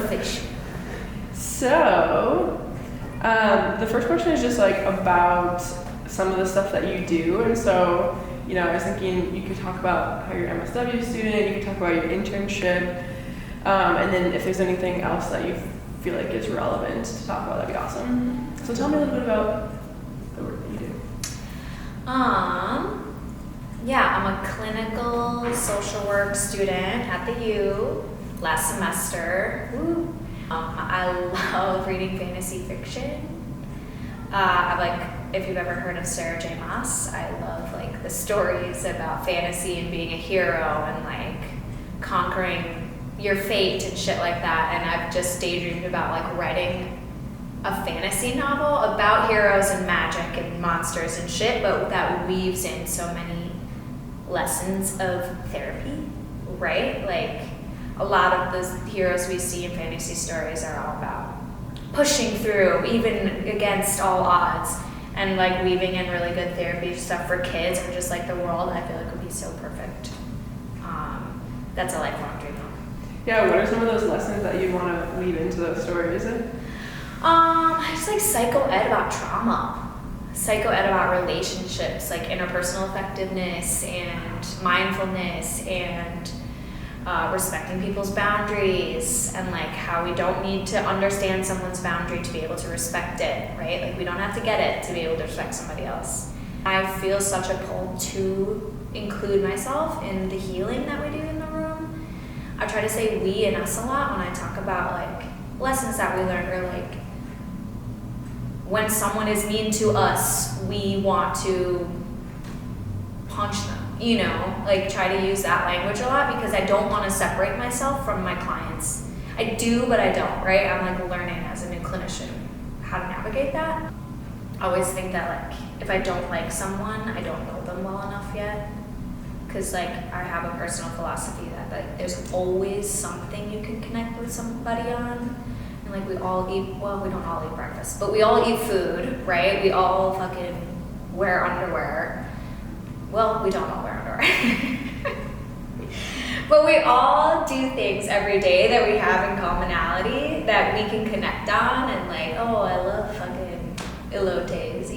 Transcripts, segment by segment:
Fish. So, the first question is just like about some of the stuff that you do, and so, I was thinking you could talk about how you're an MSW student, you could talk about your internship, and then if there's anything else that you feel like is relevant to talk about, that'd be awesome. So tell me a little bit about the work that you do. Yeah, I'm a clinical social work student at the U last semester. Woo. I love reading fantasy fiction. If you've ever heard of Sarah J. Maas, I love the stories about fantasy and being a hero and conquering your fate and shit like that. And I've just daydreamed about writing a fantasy novel about heroes and magic and monsters and shit, but that weaves in so many lessons of therapy, right? A lot of those heroes we see in fantasy stories are all about pushing through, even against all odds, and weaving in really good therapy stuff for kids and just the world. I feel would be so perfect. That's a lifelong dream. Yeah, what are some of those lessons that you want to weave into those stories? Just psycho-ed about trauma, psycho-ed about relationships, interpersonal effectiveness and mindfulness and respecting people's boundaries and how we don't need to understand someone's boundary to be able to respect it, right? We don't have to get it to be able to respect somebody else. I feel such a pull to include myself in the healing that we do in the room. I try to say we and us a lot when I talk about lessons that we learned, or when someone is mean to us, we want to punch them. Try to use that language a lot because I don't want to separate myself from my clients. I do, but I don't, right? I'm learning as a new clinician how to navigate that. I always think that if I don't like someone, I don't know them well enough yet. Because I have a personal philosophy that there's always something you can connect with somebody on. And we all eat, well, we don't all eat breakfast, but we all eat food, right? We all fucking wear underwear. Well, we don't all wear underwear. But we all do things every day that we have in commonality that we can connect on and oh, I love fucking elotes,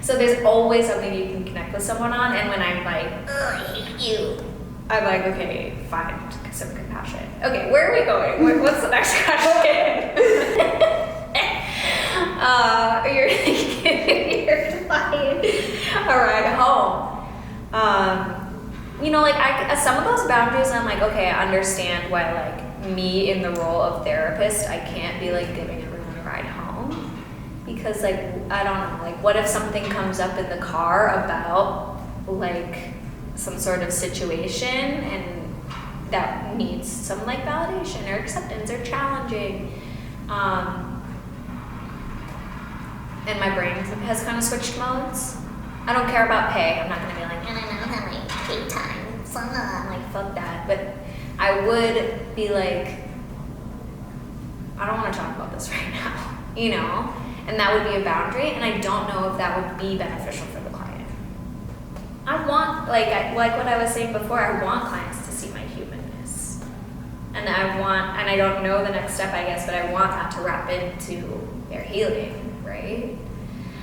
So there's always something you can connect with someone on, and when I'm oh, I hate you, I'm okay, find some compassion. Okay, where are we going? What's the next question? You're lying. A ride home. Some of those boundaries, I'm okay, I understand why, me in the role of therapist, I can't be, giving everyone a ride home. Because, I don't know, what if something comes up in the car about, some sort of situation and that needs some, validation or acceptance or challenging. And my brain has kind of switched modes. I don't care about pay. I'm not going to be I don't know how my pay time. I'm fuck that. But I would be I don't want to talk about this right now, And that would be a boundary, and I don't know if that would be beneficial for the client. I want, like what I was saying before, I want clients to see my humanness. And I don't know the next step, I guess, but I want that to wrap into their healing, right?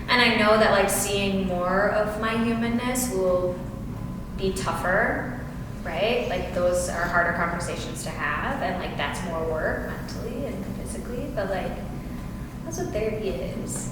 And I know that seeing more of my humanness will be tougher, right? Those are harder conversations to have, and that's more work mentally and physically, but that's what therapy is,